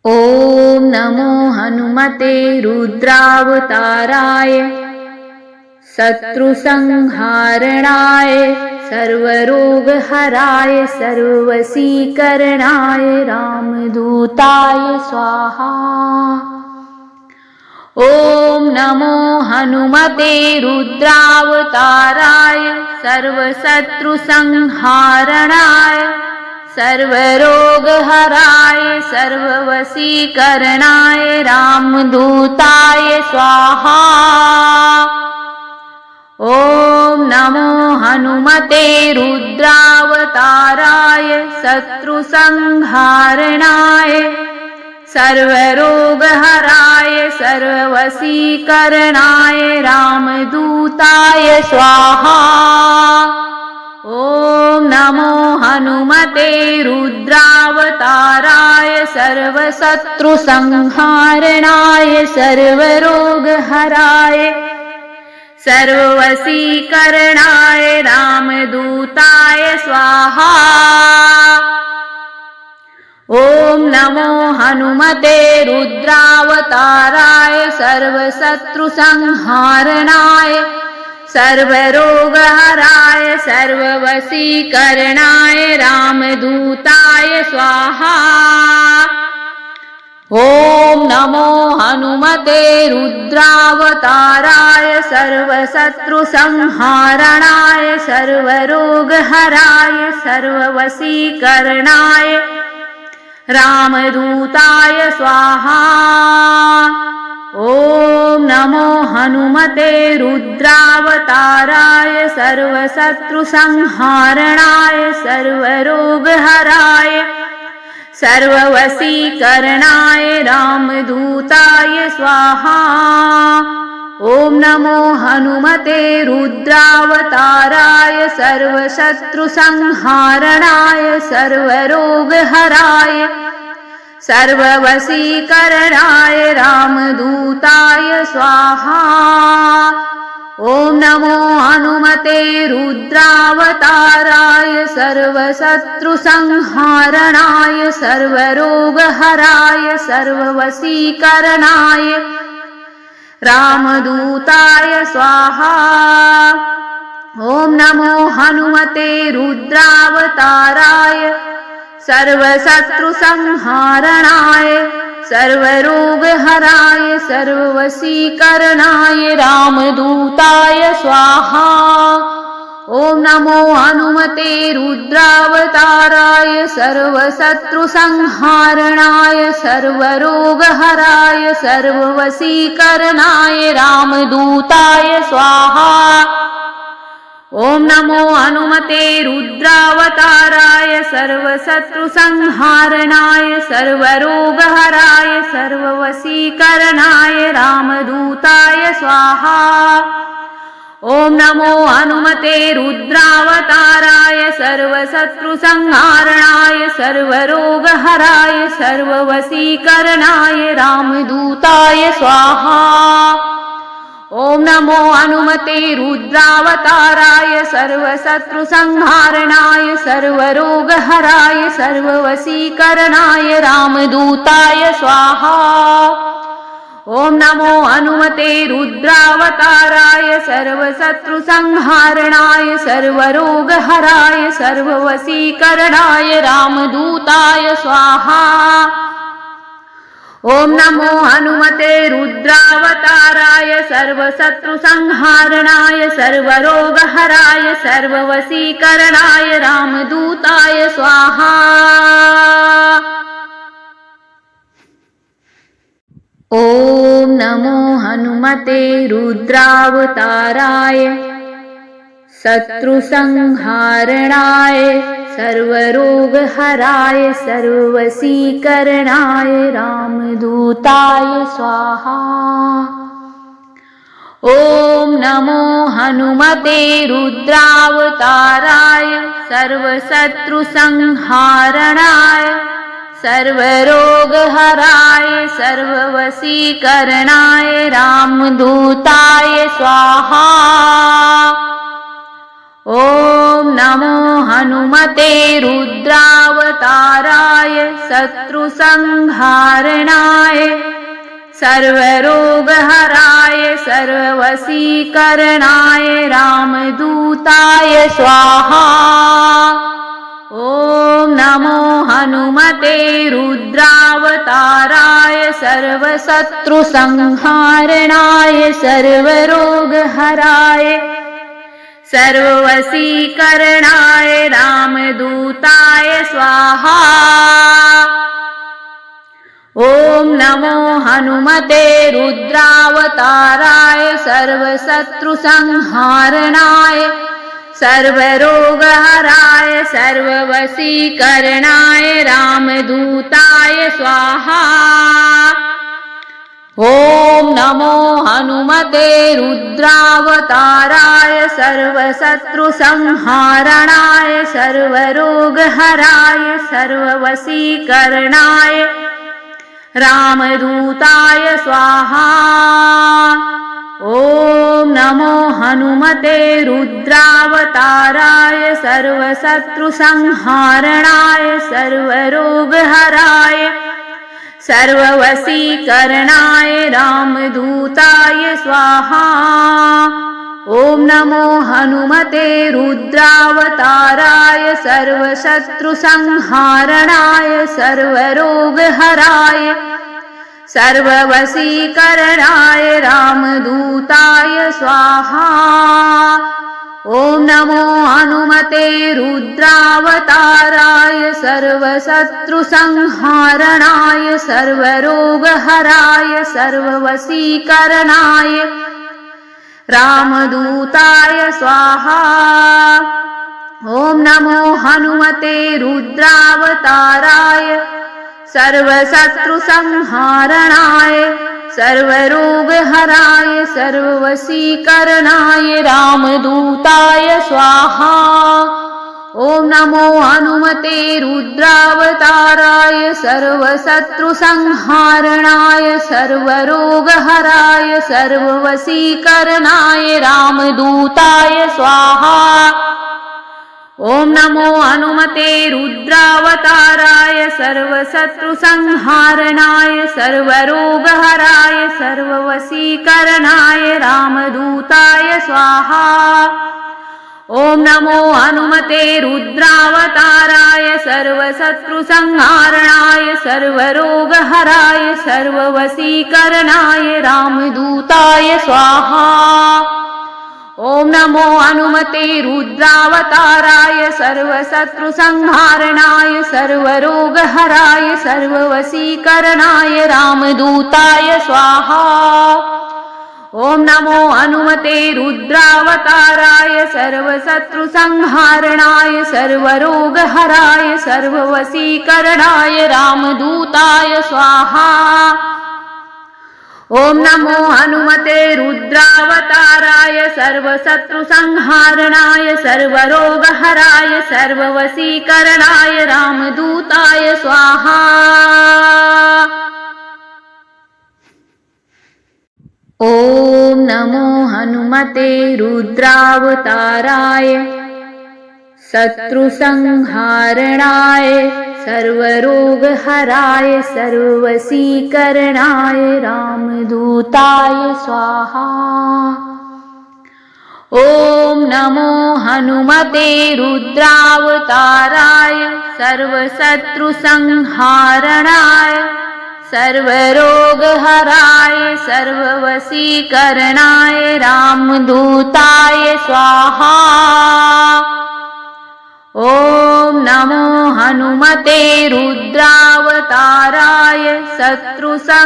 ॐ नमो हनुमते रुद्रावताराय शत्रुसंहारणाय सर्वरोगहराय सर्ववशीकरणाय रामदूताय स्वाहा। ॐ नमो हनुमते रुद्रावताराय सर्वशत्रुसंहारणाय सर्वरोगहराय सर्ववशीकरणाय रामदूताय स्वाहा। ॐ नमो हनुमते रुद्रावताराय शत्रुसंहारणाय सर्वरोगहराय सर्ववशीकरणाय रामदूताय स्वाहा। ॐ नमो हनुमते रुद्रावताराय सर्वशत्रुसंहारणाय सर्वरोगहराय सर्ववशीकरणाय रामदूताय स्वाहा। ॐ नमो हनुमते रुद्रावताराय सर्वशत्रुसंहारणाय सर्वरोगहराय सर्ववशीकरणाय रामदूताय स्वाहा। ॐ नमो हनुमते रुद्रावताराय सर्वशत्रुसंहारणाय सर्वरोगहराय सर्ववशीकरणाय रामदूताय स्वाहा। ॐ नमो हनुमते रुद्रावताराय सर्वशत्रुसंहारणाय सर्वरोगहराय सर्ववशीकरणाय रामदूताय स्वाहा। ॐ नमो हनुमते रुद्रावताराय सर्वशत्रुसंहारणाय सर्वरोगहराय सर्ववशीकरणाय रामदूताय स्वाहा। ॐ नमो हनुमते रुद्रावताराय सर्वशत्रुसंहारणाय सर्वरोगहराय सर्ववशीकरणाय रामदूताय स्वाहा। ॐ नमो हनुमते रुद्रावताराय सर्वशत्रुसंहारणाय सर्वरोगहराय सर्ववशीकरणाय रामदूताय स्वाहा। ॐ नमो हनुमते रुद्रावताराय सर्वशत्रुसंहारणाय सर्वरोगहराय सर्ववशीकरणाय रामदूताय स्वाहा। ॐ नमो हनुमते रुद्रावताराय सर्वशत्रुसंहारणाय सर्वरोगहराय सर्ववशीकरणाय रामदूताय स्वाहा। ॐ नमो हनुमते रुद्रावताराय सर्वशत्रुसंहारणाय सर्वरोगहराय सर्ववशीकरणाय रामदूताय स्वाहा। ॐ नमो हनुमते रुद्रावताराय सर्वशत्रुसंहारणाय सर्वरोगहराय सर्ववशीकरणाय रामदूताय स्वाहा। ॐ नमो हनुमते रुद्रावताराय सर्वशत्रुसंहारणाय सर्वरोगहराय सर्ववशीकरणाय रामदूताय स्वाहा। ॐ नमो हनुमते रुद्रावताराय सर्वशत्रुसंहारणाय सर्वरोगहराय सर्ववशीकरणाय रामदूताय स्वाहा। ॐ नमो हनुमते रुद्रावताराय शत्रुसंहारणाय सर्वरोगहराय सर्ववशीकरणाय रामदूताय स्वाहा। ॐ नमो हनुमते रुद्रावताराय सर्वशत्रुसंहारणाय सर्वरोगहराय सर्ववशीकरणाय रामदूताय स्वाहा। ॐ नमो हनुमते रुद्रावताराय शत्रुसंहारणाय सर्वरोगहराय सर्ववशीकरणाय रामदूताय स्वाहा। ॐ नमो हनुमते रुद्रावताराय सर्वशत्रुसंहारणाय सर्वरोगहराय सर्ववशीकरणाय रामदूताय स्वाहा। ॐ नमो हनुमते रुद्रावताराय सर्वशत्रुसंहारणाय सर्वरोगहराय सर्ववशीकरणाय रामदूताय स्वाहा। ॐ नमो हनुमते रुद्रावताराय सर्वशत्रुसंहारणाय सर्वरोगहराय सर्ववशीकरणाय रामदूताय स्वाहा। ॐ नमो हनुमते रुद्रावताराय सर्वशत्रुसंहारणाय सर्वरोगहराय सर्ववशीकरणाय रामदूताय स्वाहा। ॐ नमो हनुमते रुद्रावताराय सर्वशत्रुसंहारणाय सर्वरोगहराय सर्ववशीकरणाय रामदूताय स्वाहा। ॐ नमो हनुमते रुद्रावताराय सर्वशत्रुसंहारणाय सर्वरोगहराय सर्ववशीकरणाय रामदूताय स्वाहा। ॐ नमो हनुमते रुद्रावताराय सर्वशत्रुसंहारणाय सर्वरोगहराय सर्ववशीकरणाय रामदूताय स्वाहा। ॐ नमो हनुमते रुद्रावताराय सर्वशत्रुसंहारणाय सर्वरोगहराय सर्ववशीकरणाय रामदूताय स्वाहा। ॐ नमो हनुमते रुद्रावताराय सर्वशत्रुसंहारणाय सर्वरोगहराय सर्ववशीकरणाय रामदूताय स्वाहा। ॐ नमो हनुमते रुद्रावताराय सर्वशत्रुसंहारणाय सर्वरोगहराय सर्ववशीकरणाय रामदूताय स्वाहा। ॐ नमो हनुमते रुद्रावताराय सर्वशत्रुसंहारणाय सर्वरोगहराय सर्ववशीकरणाय रामदूताय स्वाहा। ॐ नमो हनुमते रुद्रावताराय सर्वशत्रुसंहारणाय सर्वरोगहराय सर्ववशीकरणाय रामदूताय स्वाहा। ॐ नमो हनुमते रुद्रावताराय सर्वशत्रुसंहारणाय सर्वरोगहराय सर्ववशीकरणाय रामदूताय स्वाहा। ॐ नमो हनुमते रुद्रावताराय शत्रुसंहारणाय सर्वरोगहराय सर्ववशीकरणाय रामदूताय स्वाहा। ॐ नमो हनुमते रुद्रावताराय सर्वशत्रुसंहारणाय सर्वरोगहराय सर्ववशीकरणाय रामदूताय स्वाहा। ॐ नमो हनुमते रुद्रावताराय शत्रुसंहारणाय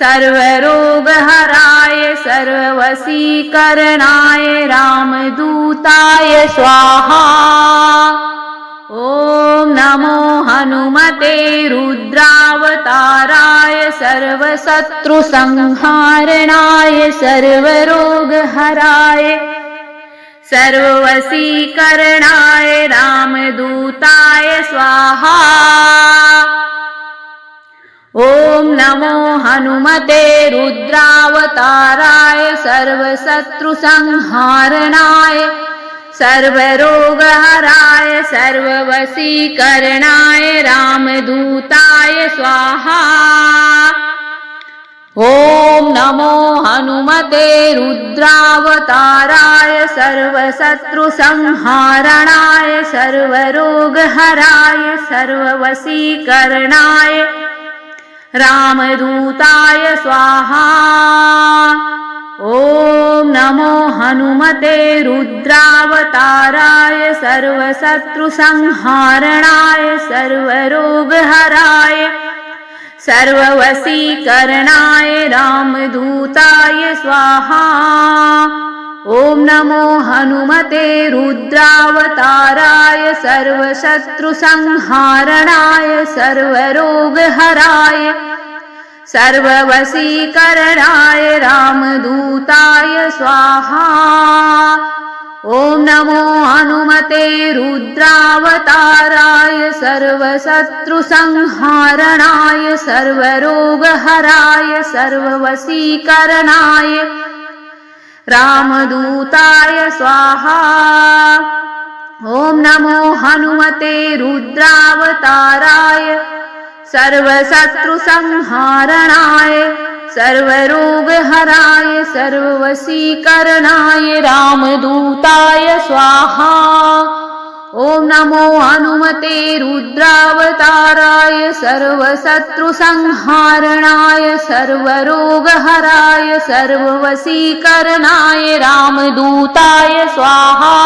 सर्वरोगहराय सर्ववशीकरणाय रामदूताय स्वाहा। ॐ नमो हनुमते रुद्रावताराय सर्वशत्रुसंहारणाय सर्वरोगहराय सर्ववशीकरणाय रामदूताय स्वाहा। ॐ नमो हनुमते रुद्रावताराय सर्वशत्रुसंहारणाय सर्वरोगहराय सर्ववशीकरणाय रामदूताय स्वाहा। ॐ नमो हनुमते रुद्रावताराय सर्वशत्रुसंहारणाय सर्वरोगहराय सर्ववशीकरणाय रामदूताय स्वाहा। ॐ नमो हनुमते रुद्रावताराय सर्वशत्रुसंहारणाय सर्वरोगहराय सर्ववशीकरणाय रामदूताय स्वाहा। ॐ नमो हनुमते रुद्रावताराय सर्वशत्रुसंहारणाय सर्वरोगहराय सर्ववशीकरणाय रामदूताय स्वाहा। ॐ नमो हनुमते रुद्रावताराय सर्वशत्रुसंहारणाय सर्वरोगहराय सर्ववशीकरणाय रामदूताय स्वाहा। ॐ नमो हनुमते रुद्रावताराय सर्वशत्रुसंहारणाय सर्वरोगहराय सर्ववशीकरणाय रामदूताय स्वाहा। ॐ नमो हनुमते रुद्रावताराय सर्वशत्रुसंहारणाय सर्वरोगहराय सर्ववशीकरणाय रामदूताय स्वाहा।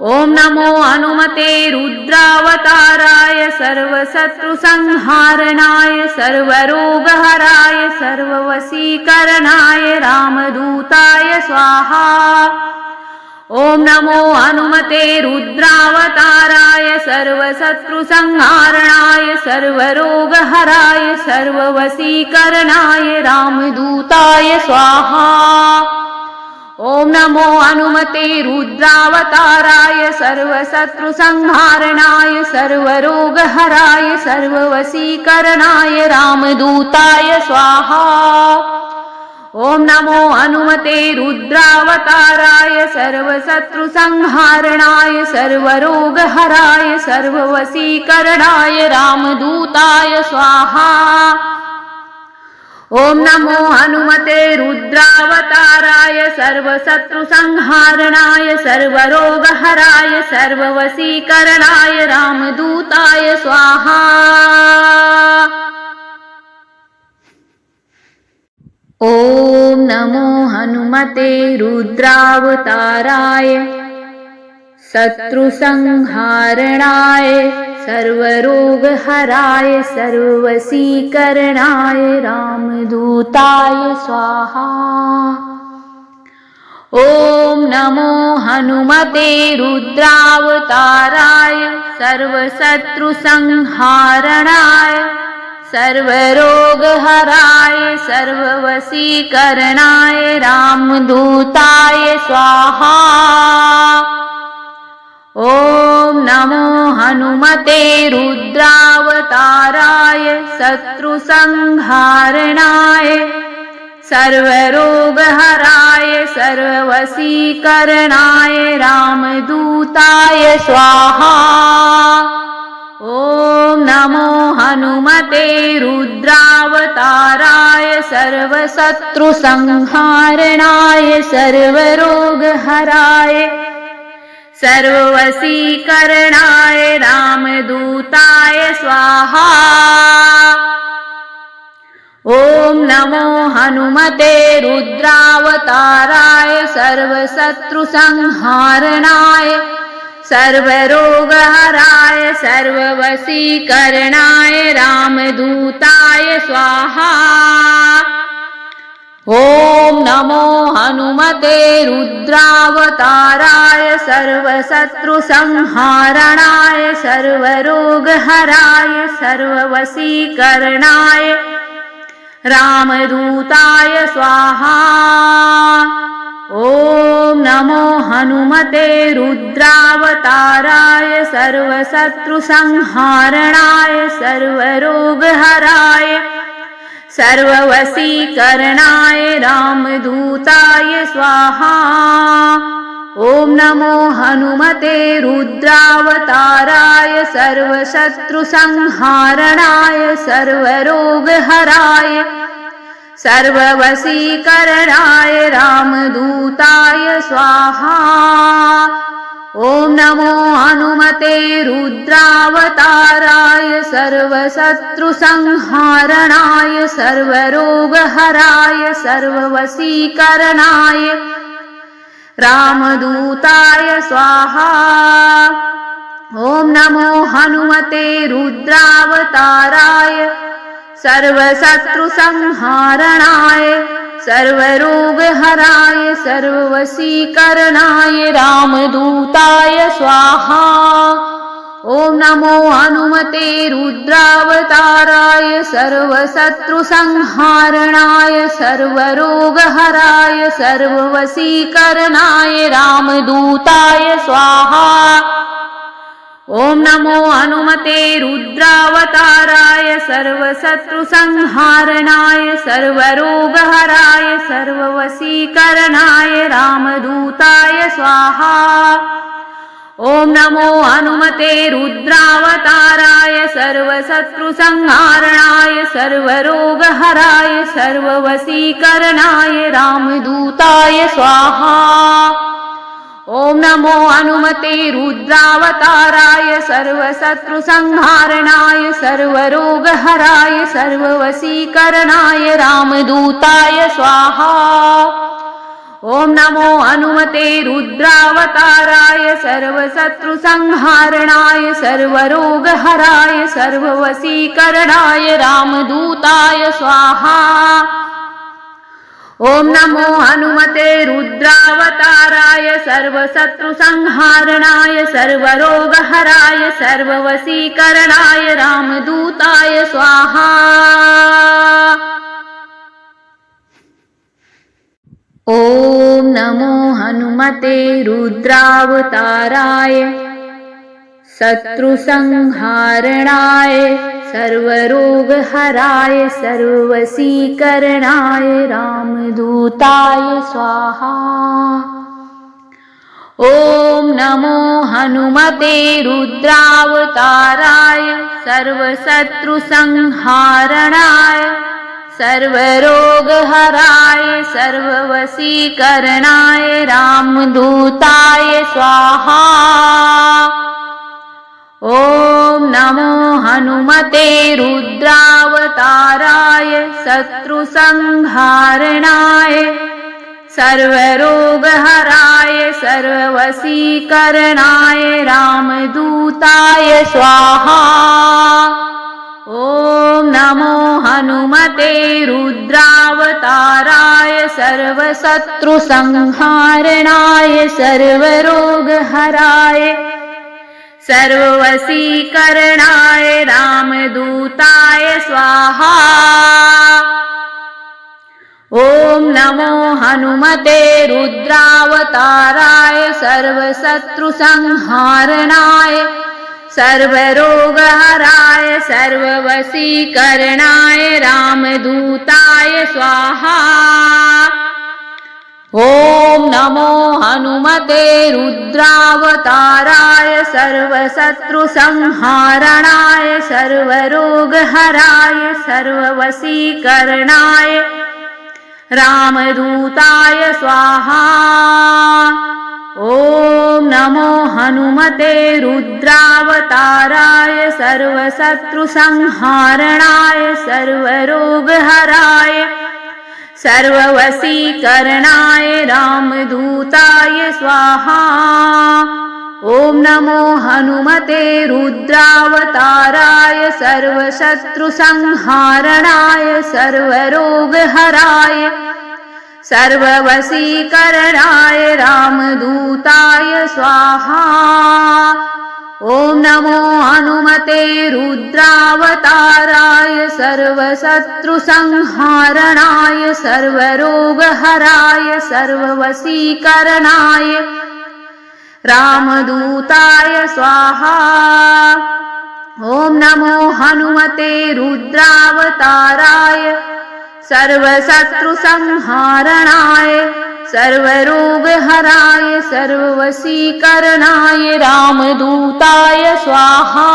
ॐ नमो हनुमते रुद्रावताराय सर्वशत्रुसंहारणाय सर्वरोगहराय सर्ववशीकरणाय रामदूताय स्वाहा। ॐ नमो हनुमते रुद्रावताराय सर्वशत्रुसंहारणाय सर्वरोगहराय सर्ववशीकरणाय रामदूताय स्वाहा। ॐ नमो हनुमते रुद्रावताराय सर्वशत्रुसंहारणाय सर्वरोगहराय सर्ववशीकरणाय रामदूताय स्वाहा। ॐ नमो हनुमते रुद्रावताराय सर्वशत्रुसंहारणाय सर्वरोगहराय सर्ववशीकरणाय रामदूताय स्वाहा। ॐ नमो हनुमते रुद्रावताराय सर्वशत्रुसंहारणाय सर्वरोगहराय सर्ववशीकरणाय रामदूताय स्वाहा। ॐ नमो हनुमते रुद्रावताराय शत्रुसंहारणाय सर्वरोगहराय सर्ववशीकरणाय रामदूताय स्वाहा। ॐ नमो हनुमते रुद्रावताराय सर्वशत्रुसंहारणाय सर्वरोगहराय सर्ववशीकरणाय रामदूताय स्वाहा। ॐ नमो हनुमते रुद्रावताराय शत्रुसंहारणाय सर्वरोगहराय सर्ववशीकरणाय रामदूताय स्वाहा। ॐ नमो हनुमते रुद्रावताराय सर्वशत्रुसंहारणाय सर्वरोगहराय सर्ववशीकरणाय रामदूताय स्वाहा। ॐ नमो हनुमते रुद्रावताराय सर्वशत्रुसंहारणाय सर्वरोगहराय सर्ववशीकरणाय रामदूताय स्वाहा। ॐ नमो हनुमते रुद्रावताराय सर्वशत्रुसंहारणाय सर्वरोगहराय सर्ववशीकरणाय रामदूताय स्वाहा। ॐ नमो हनुमते रुद्रावताराय सर्वशत्रुसंहारणाय सर्वरोगहराय सर्ववशीकरणाय रामदूताय स्वाहा। ॐ नमो हनुमते रुद्रावताराय सर्वशत्रुसंहारणाय सर्वरोगहराय सर्ववशीकरणाय रामदूताय स्वाहा। ॐ नमो हनुमते रुद्रावताराय सर्वशत्रुसंहारणाय सर्वरोगहराय सर्ववशीकरणाय रामदूताय स्वाहा। ॐ नमो हनुमते रुद्रावताराय सर्वशत्रुसंहारणाय सर्वरोगहराय सर्ववशीकरणाय रामदूताय स्वाहा। ॐ नमो हनुमते रुद्रावताराय सर्वशत्रुसंहारणाय सर्वरोगहराय सर्ववशीकरणाय रामदूताय स्वाहा। ॐ नमो हनुमते रुद्रावताराय सर्वशत्रुसंहारणाय सर्वरोगहराय सर्ववशीकरणाय रामदूताय स्वाहा। ॐ नमो हनुमते रुद्रावताराय सर्वशत्रुसंहारणाय सर्वरोगहराय सर्ववशीकरणाय रामदूताय स्वाहा। ॐ नमो हनुमते रुद्रावताराय सर्वशत्रुसंहारणाय सर्वरोगहराय सर्ववशीकरणाय रामदूताय स्वाहा। ॐ नमो हनुमते रुद्रावताराय सर्वशत्रुसंहारणाय सर्वरोगहराय सर्ववशीकरणाय रामदूताय स्वाहा। ॐ नमो हनुमते रुद्रावताराय सर्वशत्रुसंहारणाय सर्वरोगहराय सर्ववशीकरणाय रामदूताय स्वाहा। ॐ नमो हनुमते रुद्रावताराय शत्रुसंहारणाय सर्वरोगहराय सर्ववशीकरणाय रामदूताय स्वाहा। ॐ नमो हनुमते रुद्रावताराय सर्वशत्रुसंहारणाय सर्वरोगहराय सर्ववशीकरणाय रामदूताय स्वाहा। ॐ नमो हनुमते रुद्रावताराय शत्रुसंहारणाय सर्वरोगहराय सर्ववशीकरणाय रामदूताय स्वाहा। ॐ नमो हनुमते रुद्रावताराय सर्वशत्रुसंहारणाय सर्वरोगहराय सर्ववशीकरणाय रामदूताय स्वाहा। ॐ नमो हनुमते रुद्रावताराय सर्वशत्रुसंहारणाय सर्वरोगहराय सर्ववशीकरणाय रामदूताय स्वाहा। ॐ नमो हनुमते रुद्रावताराय सर्वशत्रुसंहारणाय सर्वरोगहराय सर्ववशीकरणाय रामदूताय स्वाहा। ॐ नमो हनुमते रुद्रावताराय सर्वशत्रुसंहारणाय सर्वरोगहराय सर्ववशीकरणाय रामदूताय स्वाहा। ॐ नमो हनुमते रुद्रावताराय सर्वशत्रुसंहारणाय सर्वरोगहराय सर्ववशीकरणाय रामदूताय स्वाहा। ॐ नमो हनुमते रुद्रावताराय सर्वशत्रुसंहारणाय सर्वरोगहराय सर्ववशीकरणाय रामदूताय स्वाहा। ॐ नमो हनुमते रुद्रावताराय सर्वशत्रुसंहारणाय सर्वरोगहराय सर्ववशीकरणाय रामदूताय स्वाहा।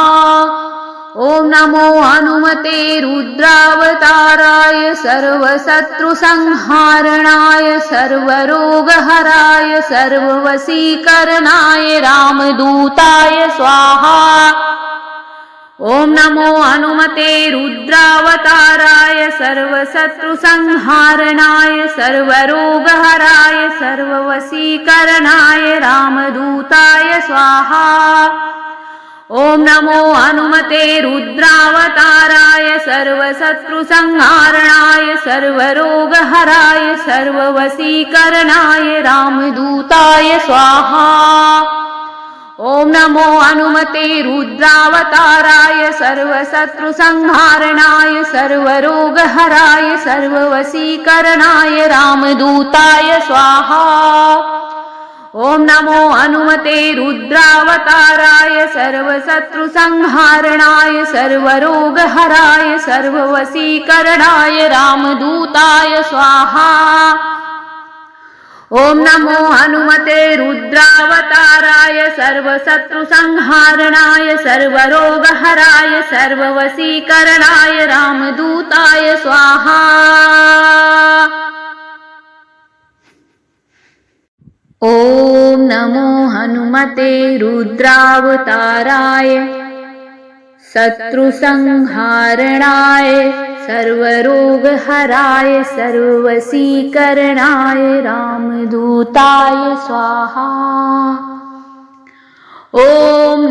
ॐ नमो हनुमते रुद्रावताराय सर्वशत्रुसंहारणाय सर्वरोगहराय सर्ववशीकरणाय रामदूताय स्वाहा। ॐ नमो हनुमते रुद्रावताराय सर्वशत्रुसंहारणाय सर्वरोगहराय सर्ववशीकरणाय रामदूताय स्वाहा। ॐ नमो हनुमते रुद्रावताराय सर्वशत्रुसंहारणाय सर्वरोगहराय सर्ववशीकरणाय रामदूताय स्वाहा। ॐ नमो हनुमते रुद्रावताराय सर्वशत्रुसंहारणाय सर्वरोगहराय सर्ववशीकरणाय रामदूताय स्वाहा। ॐ नमो हनुमते रुद्रावताराय सर्वशत्रुसंहारणाय सर्वरोगहराय सर्ववशीकरणाय रामदूताय स्वाहा। ॐ नमो हनुमते रुद्रावताराय सर्वशत्रुसंहारणाय सर्वरोगहराय सर्ववशीकरणाय रामदूताय स्वाहा। ॐ नमो हनुमते रुद्रावताराय शत्रुसंहारणाय सर्वरोगहराय सर्ववशीकरणाय रामदूताय स्वाहा। ॐ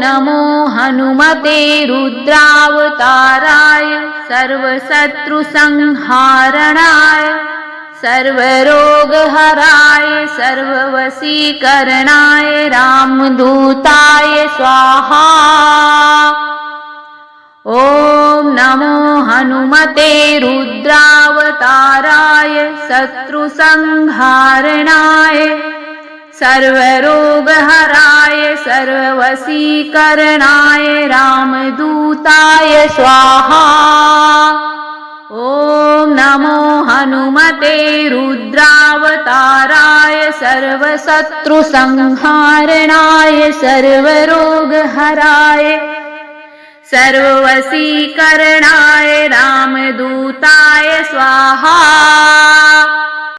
नमो हनुमते रुद्रावताराय सर्वशत्रुसंहारणाय सर्वरोगहराय सर्ववशीकरणाय रामदूताय स्वाहा। ॐ नमो हनुमते रुद्रावताराय शत्रुसंहारणाय सर्वरोगहराय सर्ववशीकरणाय रामदूताय स्वाहा। ॐ नमो हनुमते रुद्रावताराय सर्वशत्रुसंहारणाय सर्वरोगहराय सर्ववशीकरणाय रामदूताय स्वाहा। ॐ